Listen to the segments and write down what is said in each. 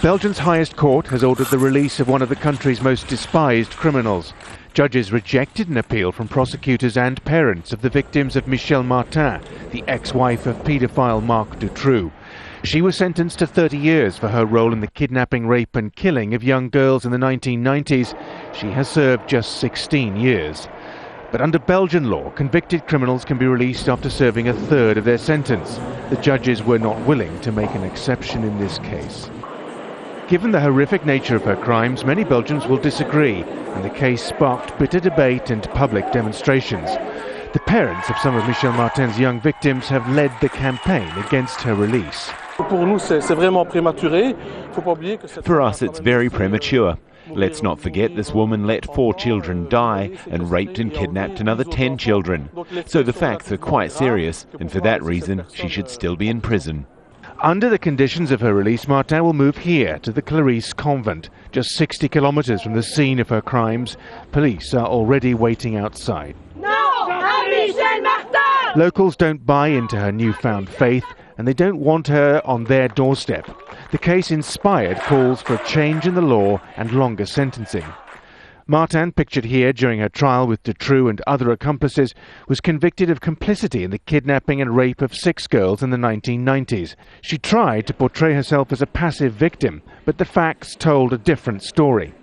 Belgium's highest court has ordered the release of one of the country's most despised criminals. Judges rejected an appeal from prosecutors and parents of the victims of Michel Martin, the ex-wife of paedophile Marc Dutroux. She was sentenced to 30 years for her role in the kidnapping, rape and killing of young girls in the 1990s. She has served just 16 years. But under Belgian law, convicted criminals can be released after serving a third of their sentence. The judges were not willing to make an exception in this case. Given the horrific nature of her crimes, many Belgians will disagree, and the case sparked bitter debate and public demonstrations. The parents of some of Michel Martin's young victims have led the campaign against her release. For us, it's very premature. Let's not forget this woman let 4 children die and raped and kidnapped another 10 children. So the facts are quite serious, and for that reason, she should still be in prison. Under the conditions of her release, Martin will move here to the Clarice convent, just 60 kilometers from the scene of her crimes. Police are already waiting outside. No, Michel Martin! Locals don't buy into her newfound faith, and they don't want her on their doorstep. The case inspired calls for a change in the law and longer sentencing. Martin, pictured here during her trial with Dutroux and other accomplices, was convicted of complicity in the kidnapping and rape of 6 girls in the 1990s. She tried to portray herself as a passive victim, but the facts told a different story.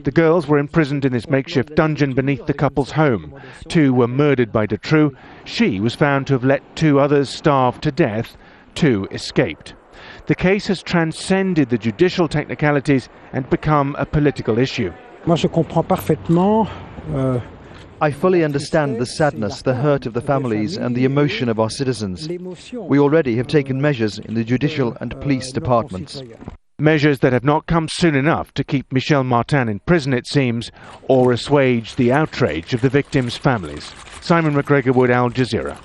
The girls were imprisoned in this makeshift dungeon beneath the couple's home. 2 were murdered by Dutroux. She was found to have let 2 others starve to death. 2 escaped. The case has transcended the judicial technicalities and become a political issue. I fully understand the sadness, the hurt of the families and the emotion of our citizens. We already have taken measures in the judicial and police departments. Measures that have not come soon enough to keep Michel Martin in prison, it seems, or assuage the outrage of the victims' families. Simon McGregor-Wood, Al Jazeera.